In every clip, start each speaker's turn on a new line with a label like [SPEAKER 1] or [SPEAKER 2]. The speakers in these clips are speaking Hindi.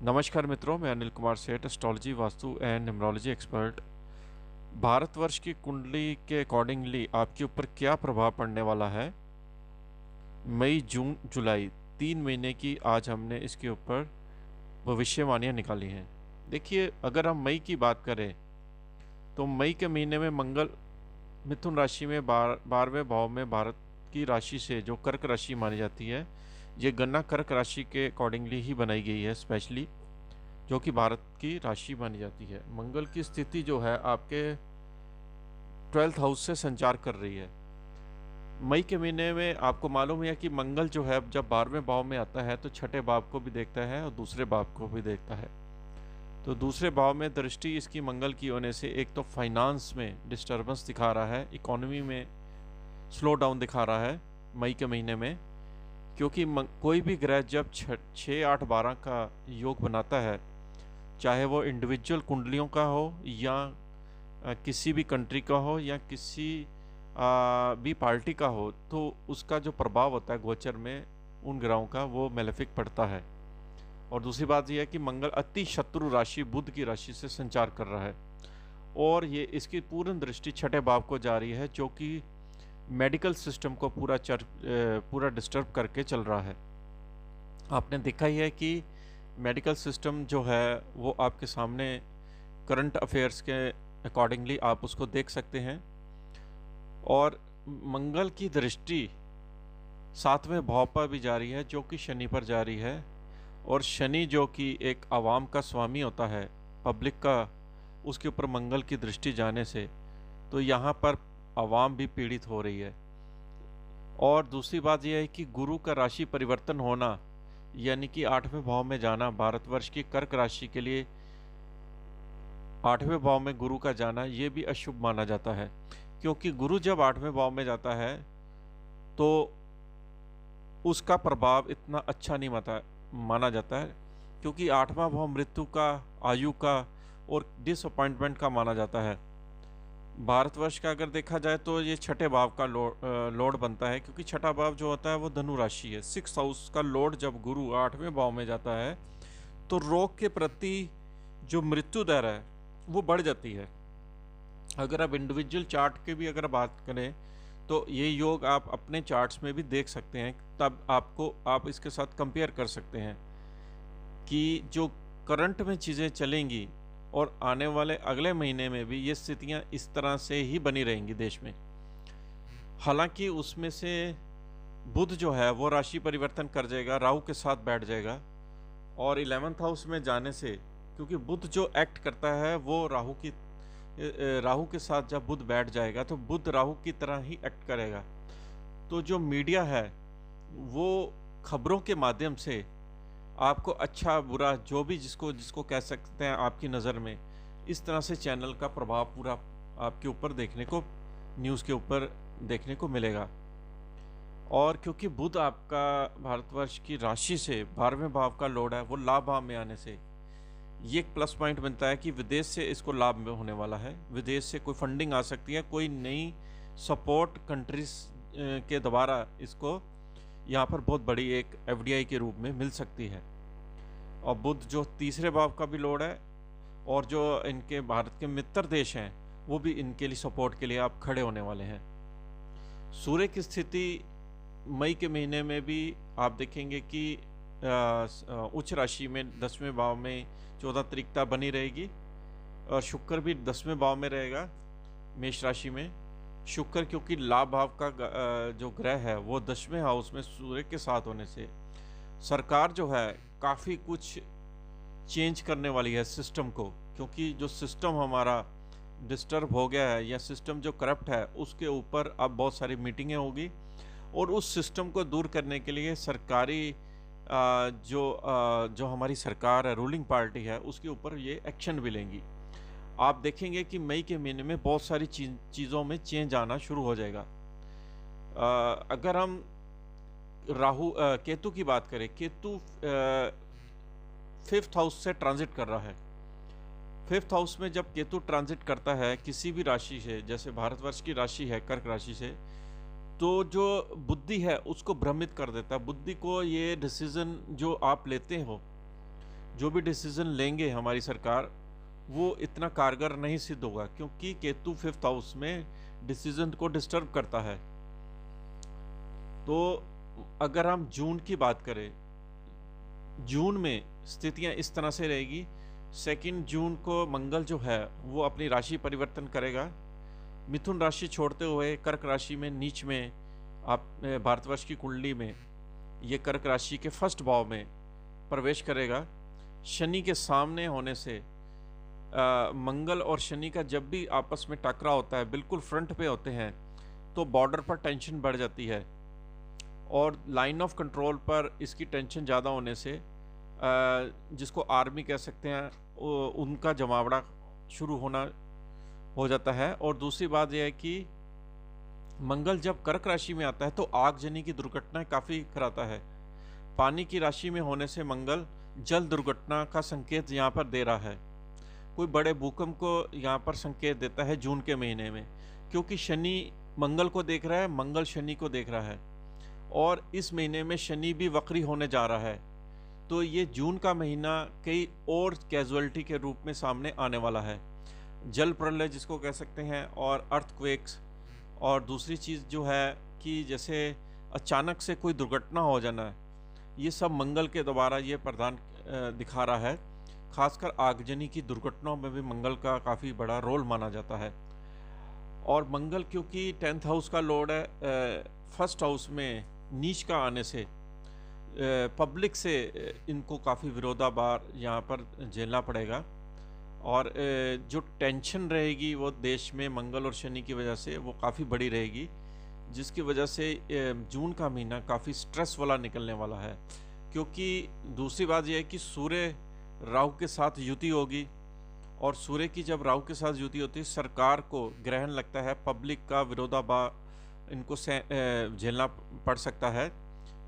[SPEAKER 1] नमस्कार मित्रों, मैं अनिल कुमार सेठ, astrology, vastu and numerology expert. Bharatvarsh की कुंडली के अकॉर्डिंगली आपके ऊपर क्या प्रभाव पड़ने वाला है मई, जून, जुलाई 3 महीने की आज हमने इसके ऊपर भविष्यवाणियाँ निकाली हैं। देखिए, अगर हम मई की बात करें तो मई के महीने में मंगल मिथुन राशि में 12वें भाव में भारत की राशि से जो कर्क राशि मानी जाती है, ये गणना कर्क राशि के अकॉर्डिंगली ही बनाई गई है स्पेशली, जो कि भारत की राशि मानी जाती है। मंगल की स्थिति जो है आपके 12th हाउस से संचार कर रही है। मई के महीने में आपको मालूम है कि मंगल जो है जब 12वें भाव में आता है तो छठे भाव को भी देखता है और दूसरे भाव को भी देखता है। तो दूसरे भाव में दृष्टि इसकी मंगल की होने से एक तो फाइनेंस में डिस्टर्बेंस दिखा रहा है, इकोनॉमी में स्लो डाउन दिखा रहा है मई के महीने में, क्योंकि कोई भी ग्रह जब 6, 8, 12 का योग बनाता है, चाहे वो इंडिविजुअल कुंडलियों का हो या किसी भी कंट्री का हो या किसी भी पार्टी का हो, तो उसका जो प्रभाव होता है गोचर में उन ग्रहों का वो मेलेफिक पड़ता है। और दूसरी बात यह है कि मंगल अति शत्रु राशि बुध की राशि से संचार कर रहा है और ये इसकी पूर्ण दृष्टि छठे भाव को जा रही है, जो कि मेडिकल सिस्टम को पूरा डिस्टर्ब करके चल रहा है। आपने देखा ही है कि मेडिकल सिस्टम जो है वो आपके सामने करंट अफेयर्स के अकॉर्डिंगली आप उसको देख सकते हैं। और मंगल की दृष्टि 7वें भाव पर भी जा रही है, जो कि शनि पर जा रही है। और शनि जो कि एक आवाम का स्वामी होता है, पब्लिक का, उसके ऊपर मंगल की दृष्टि जाने से तो यहाँ पर आवाम भी पीड़ित हो रही है। और दूसरी बात यह है कि गुरु का राशि परिवर्तन होना, यानी कि 8वें भाव में जाना, भारतवर्ष की कर्क राशि के लिए 8वें भाव में गुरु का जाना ये भी अशुभ माना जाता है, क्योंकि गुरु जब 8वें भाव में जाता है तो उसका प्रभाव इतना अच्छा नहीं माना जाता है, क्योंकि 8वां भाव मृत्यु का, आयु का और डिसअपॉइंटमेंट का माना जाता है। भारतवर्ष का अगर देखा जाए तो ये छठे भाव का लॉर्ड बनता है, क्योंकि छठा भाव जो होता है वो धनु राशि है। 6th हाउस का लॉर्ड जब गुरु 8वें भाव में जाता है तो रोग के प्रति जो मृत्यु दर है वो बढ़ जाती है। अगर आप इंडिविजुअल चार्ट की भी अगर बात करें तो ये योग आप अपने चार्ट्स में भी देख सकते हैं, तब आप इसके साथ कंपेयर कर सकते हैं कि जो करंट में चीज़ें चलेंगी और आने वाले अगले महीने में भी ये स्थितियां इस तरह से ही बनी रहेंगी देश में। हालांकि उसमें से बुध जो है वो राशि परिवर्तन कर जाएगा, राहु के साथ बैठ जाएगा और 11th हाउस में जाने से, क्योंकि बुध जो एक्ट करता है वो राहु के साथ जब बुध बैठ जाएगा तो बुध राहु की तरह ही एक्ट करेगा। तो जो मीडिया है वो खबरों के माध्यम से आपको अच्छा बुरा जो भी जिसको जिसको कह सकते हैं आपकी नज़र में, इस तरह से चैनल का प्रभाव पूरा आपके ऊपर देखने को, न्यूज़ के ऊपर देखने को मिलेगा। और क्योंकि बुध आपका भारतवर्ष की राशि से 12वें भाव का लॉर्ड है, वो लाभ भाव में आने से ये एक प्लस पॉइंट बनता है कि विदेश से इसको लाभ में होने वाला है। विदेश से कोई फंडिंग आ सकती है, कोई नई सपोर्ट कंट्रीज के द्वारा इसको यहाँ पर बहुत बड़ी एक एफडीआई के रूप में मिल सकती है। और बुध जो तीसरे भाव का भी लॉर्ड है और जो इनके भारत के मित्र देश हैं वो भी इनके लिए सपोर्ट के लिए आप खड़े होने वाले हैं। सूर्य की स्थिति मई के महीने में भी आप देखेंगे कि उच्च राशि में 10वें भाव में 14 तारीखता बनी रहेगी और शुक्र भी 10वें भाव में रहेगा मेष राशि में। शुक्र क्योंकि लाभ भाव का जो ग्रह है वो 10वें हाउस में सूर्य के साथ होने से सरकार जो है काफ़ी कुछ चेंज करने वाली है सिस्टम को, क्योंकि जो सिस्टम हमारा डिस्टर्ब हो गया है या सिस्टम जो करप्ट है उसके ऊपर अब बहुत सारी मीटिंगें होगी और उस सिस्टम को दूर करने के लिए सरकारी जो हमारी सरकार है, रूलिंग पार्टी है, उसके ऊपर ये एक्शन भी लेंगी। आप देखेंगे कि मई के महीने में बहुत सारी चीज़ों में चेंज आना शुरू हो जाएगा। अगर हम केतु की बात करें, केतु 5th हाउस से ट्रांजिट कर रहा है। 5th हाउस में जब केतु ट्रांजिट करता है किसी भी राशि से, जैसे भारतवर्ष की राशि है कर्क राशि से, तो जो बुद्धि है उसको भ्रमित कर देता है। बुद्धि को ये डिसीजन जो आप लेते हो जो भी डिसीजन लेंगे हमारी सरकार वो इतना कारगर नहीं सिद्ध होगा, क्योंकि केतु 5th हाउस में डिसीजन को डिस्टर्ब करता है। तो अगर हम जून की बात करें, जून में स्थितियां इस तरह से रहेगी। 2 जून को मंगल जो है वो अपनी राशि परिवर्तन करेगा, मिथुन राशि छोड़ते हुए कर्क राशि में नीच में आप भारतवर्ष की कुंडली में ये कर्क राशि के 1st भाव में प्रवेश करेगा। शनि के सामने होने से मंगल और शनि का जब भी आपस में टकराव होता है, बिल्कुल फ्रंट पे होते हैं, तो बॉर्डर पर टेंशन बढ़ जाती है और लाइन ऑफ कंट्रोल पर इसकी टेंशन ज़्यादा होने से जिसको आर्मी कह सकते हैं उनका जमावड़ा शुरू होना हो जाता है। और दूसरी बात यह है कि मंगल जब कर्क राशि में आता है तो आगजनी की दुर्घटनाएं काफ़ी कराता है। पानी की राशि में होने से मंगल जल दुर्घटना का संकेत यहाँ पर दे रहा है। कोई बड़े भूकंप को यहाँ पर संकेत देता है जून के महीने में, क्योंकि शनि मंगल को देख रहा है, मंगल शनि को देख रहा है, और इस महीने में शनि भी वक्री होने जा रहा है। तो ये जून का महीना कई और कैजुअलिटी के रूप में सामने आने वाला है, जल प्रलय जिसको कह सकते हैं, और अर्थक्वेक्स। और दूसरी चीज़ जो है कि जैसे अचानक से कोई दुर्घटना हो जाना, ये सब मंगल के द्वारा ये प्रदान दिखा रहा है। खासकर आगजनी की दुर्घटनाओं में भी मंगल का काफ़ी बड़ा रोल माना जाता है। और मंगल क्योंकि 10th हाउस का लॉर्ड है, 1st हाउस में नीच का आने से पब्लिक से इनको काफ़ी विरोधाभास यहाँ पर झेलना पड़ेगा। और जो टेंशन रहेगी वो देश में मंगल और शनि की वजह से वो काफ़ी बड़ी रहेगी, जिसकी वजह से जून का महीना काफ़ी स्ट्रेस वाला निकलने वाला है। क्योंकि दूसरी बात यह है कि सूर्य राहु के साथ युति होगी, और सूर्य की जब राहु के साथ युति होती है, सरकार को ग्रहण लगता है, पब्लिक का विरोधाभास इनको झेलना पड़ सकता है,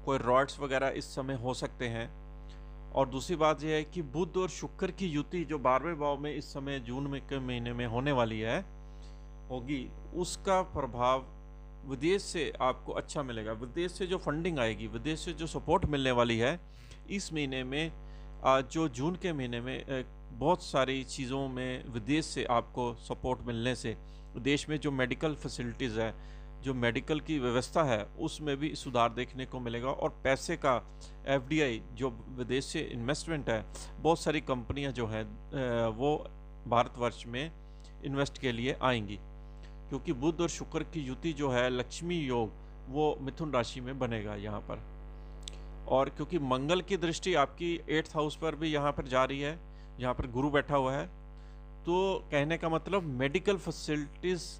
[SPEAKER 1] कोई रॉड्स वगैरह इस समय हो सकते हैं। और दूसरी बात यह है कि बुध और शुक्र की युति जो 12वें भाव में इस समय जून में के महीने में होने वाली है होगी, उसका प्रभाव विदेश से आपको अच्छा मिलेगा। विदेश से जो फंडिंग आएगी, विदेश से जो सपोर्ट मिलने वाली है इस महीने में, जो जून के महीने में बहुत सारी चीज़ों में विदेश से आपको सपोर्ट मिलने से देश में जो मेडिकल फैसिलिटीज़ है, जो मेडिकल की व्यवस्था है, उसमें भी सुधार देखने को मिलेगा। और पैसे का एफडीआई जो विदेश से इन्वेस्टमेंट है, बहुत सारी कंपनियां जो हैं वो भारतवर्ष में इन्वेस्ट के लिए आएंगी, क्योंकि बुध और शुक्र की युति जो है लक्ष्मी योग वो मिथुन राशि में बनेगा यहाँ पर। और क्योंकि मंगल की दृष्टि आपकी 8th हाउस पर भी यहाँ पर जा रही है, यहाँ पर गुरु बैठा हुआ है, तो कहने का मतलब मेडिकल फैसिलिटीज़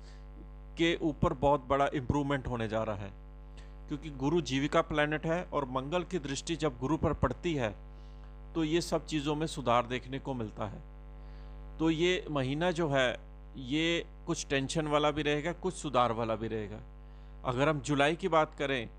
[SPEAKER 1] के ऊपर बहुत बड़ा इम्प्रूवमेंट होने जा रहा है, क्योंकि गुरु जीविका प्लैनेट है और मंगल की दृष्टि जब गुरु पर पड़ती है तो ये सब चीज़ों में सुधार देखने को मिलता है। तो ये महीना जो है ये कुछ टेंशन वाला भी रहेगा, कुछ सुधार वाला भी रहेगा। अगर हम जुलाई की बात करें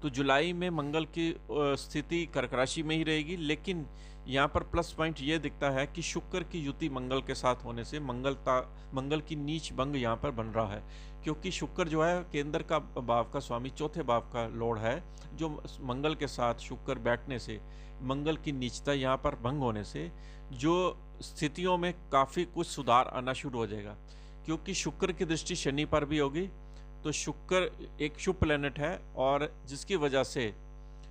[SPEAKER 1] तो जुलाई में मंगल की स्थिति कर्क राशि में ही रहेगी, लेकिन यहाँ पर प्लस पॉइंट ये दिखता है कि शुक्र की युति मंगल के साथ होने से मंगल की नीच भंग यहाँ पर बन रहा है, क्योंकि शुक्र जो है केंद्र का भाव का स्वामी, 4थे भाव का लॉर्ड है, जो मंगल के साथ शुक्र बैठने से मंगल की नीचता यहाँ पर भंग होने से जो स्थितियों में काफ़ी कुछ सुधार आना शुरू हो जाएगा। क्योंकि शुक्र की दृष्टि शनि पर भी होगी, तो शुक्र एक शुभ प्लैनेट है, और जिसकी वजह से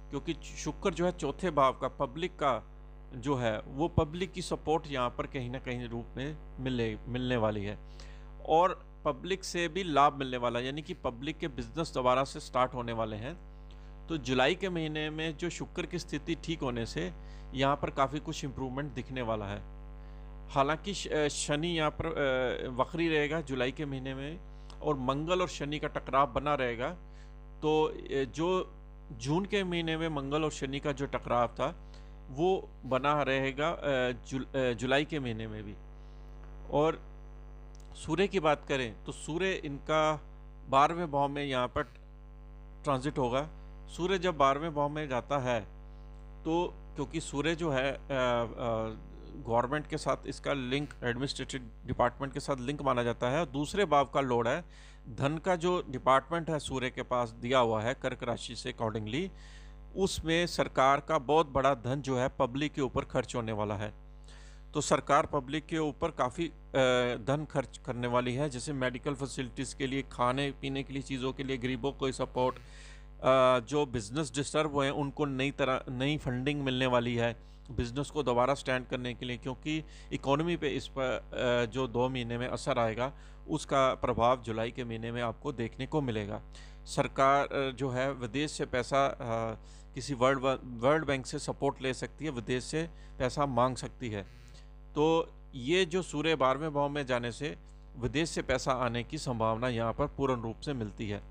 [SPEAKER 1] क्योंकि शुक्र जो है 4थे भाव का पब्लिक का जो है वो पब्लिक की सपोर्ट यहाँ पर कहीं ना कहीं रूप में मिलने वाली है, और पब्लिक से भी लाभ मिलने वाला है, यानी कि पब्लिक के बिजनेस दोबारा से स्टार्ट होने वाले हैं। तो जुलाई के महीने में जो शुक्र की स्थिति ठीक होने से यहाँ पर काफ़ी कुछ इम्प्रूवमेंट दिखने वाला है। हालांकि शनि यहाँ पर वक्री रहेगा जुलाई के महीने में, और मंगल और शनि का टकराव बना रहेगा। तो जो जून के महीने में मंगल और शनि का जो टकराव था वो बना रहेगा जुलाई के महीने में भी। और सूर्य की बात करें तो सूर्य इनका 12वें भाव में यहाँ पर ट्रांजिट होगा। सूर्य जब 12वें भाव में जाता है तो क्योंकि सूर्य जो है गवर्नमेंट के साथ इसका लिंक, एडमिनिस्ट्रेटिव डिपार्टमेंट के साथ लिंक माना जाता है, और दूसरे भाव का लॉर्ड है, धन का जो डिपार्टमेंट है सूर्य के पास दिया हुआ है कर्क राशि से अकॉर्डिंगली, उसमें सरकार का बहुत बड़ा धन जो है पब्लिक के ऊपर खर्च होने वाला है। तो सरकार पब्लिक के ऊपर काफ़ी धन खर्च करने वाली है, जैसे मेडिकल फैसिलिटीज़ के लिए, खाने पीने के लिए, चीज़ों के लिए, गरीबों को सपोर्ट, जो बिज़नेस डिस्टर्ब हुए हैं उनको नई फंडिंग मिलने वाली है बिज़नेस को दोबारा स्टैंड करने के लिए, क्योंकि इकोनॉमी पे इस पर जो 2 महीने में असर आएगा उसका प्रभाव जुलाई के महीने में आपको देखने को मिलेगा। सरकार जो है विदेश से पैसा किसी वर्ल्ड बैंक से सपोर्ट ले सकती है, विदेश से पैसा मांग सकती है। तो ये जो सूर्य 12वें भाव में जाने से विदेश से पैसा आने की संभावना यहाँ पर पूर्ण रूप से मिलती है।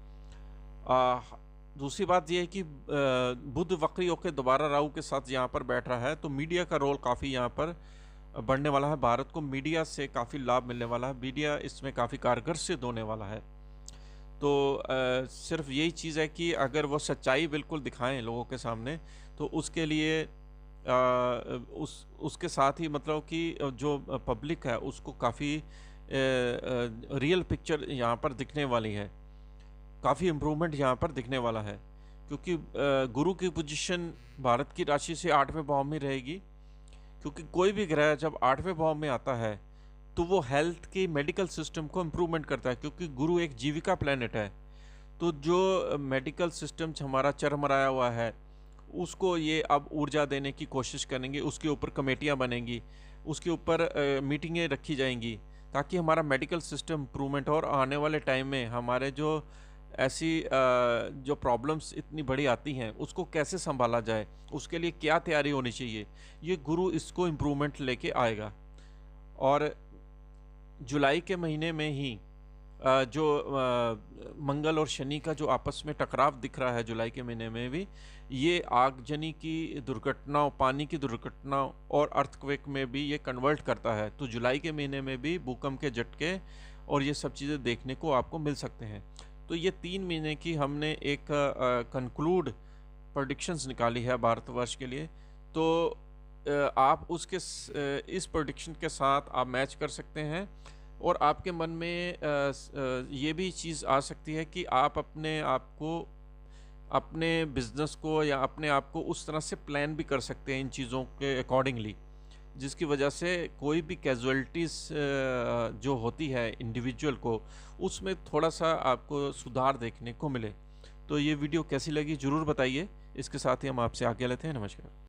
[SPEAKER 1] दूसरी बात यह है कि बुध वक्री होकर दोबारा राहु के साथ यहाँ पर बैठ रहा है, तो मीडिया का रोल काफ़ी यहाँ पर बढ़ने वाला है। भारत को मीडिया से काफ़ी लाभ मिलने वाला है, मीडिया इसमें काफ़ी कारगर सिद्ध होने वाला है। तो सिर्फ यही चीज़ है कि अगर वो सच्चाई बिल्कुल दिखाएं लोगों के सामने, तो उसके लिए उसके साथ ही मतलब कि जो पब्लिक है उसको काफ़ी रियल पिक्चर यहाँ पर दिखने वाली है, काफ़ी इम्प्रूवमेंट यहाँ पर दिखने वाला है, क्योंकि गुरु की पोजीशन भारत की राशि से 8वें भाव में रहेगी। क्योंकि कोई भी ग्रह जब 8वें भाव में आता है तो वो हेल्थ की, मेडिकल सिस्टम को इम्प्रूवमेंट करता है, क्योंकि गुरु एक जीविका प्लैनेट है। तो जो मेडिकल सिस्टम हमारा चरमराया हुआ है उसको ये अब ऊर्जा देने की कोशिश करेंगे, उसके ऊपर कमेटियाँ बनेंगी, उसके ऊपर मीटिंगें रखी जाएंगी, ताकि हमारा मेडिकल सिस्टम इम्प्रूवमेंट हो। और आने वाले टाइम में हमारे जो ऐसी जो प्रॉब्लम्स इतनी बड़ी आती हैं उसको कैसे संभाला जाए, उसके लिए क्या तैयारी होनी चाहिए, ये गुरु इसको इम्प्रूवमेंट लेके आएगा। और जुलाई के महीने में ही जो मंगल और शनि का जो आपस में टकराव दिख रहा है जुलाई के महीने में भी, ये आगजनी की दुर्घटनाओं, पानी की दुर्घटनाओं और अर्थक्वेक में भी ये कन्वर्ट करता है। तो जुलाई के महीने में भी भूकंप के झटके और ये सब चीज़ें देखने को आपको मिल सकते हैं। तो ये 3 महीने की हमने एक कंक्लूड प्रेडिक्शंस निकाली है भारतवर्ष के लिए। तो आप उसके इस प्रेडिक्शन के साथ आप मैच कर सकते हैं, और आपके मन में ये भी चीज़ आ सकती है कि आप अपने आप को, अपने बिज़नेस को या अपने आप को उस तरह से प्लान भी कर सकते हैं इन चीज़ों के अकॉर्डिंगली, जिसकी वजह से कोई भी कैजुअलिटीज़ जो होती है इंडिविजुअल को, उसमें थोड़ा सा आपको सुधार देखने को मिले। तो ये वीडियो कैसी लगी ज़रूर बताइए। इसके साथ ही हम आपसे आज्ञा लेते हैं। नमस्कार।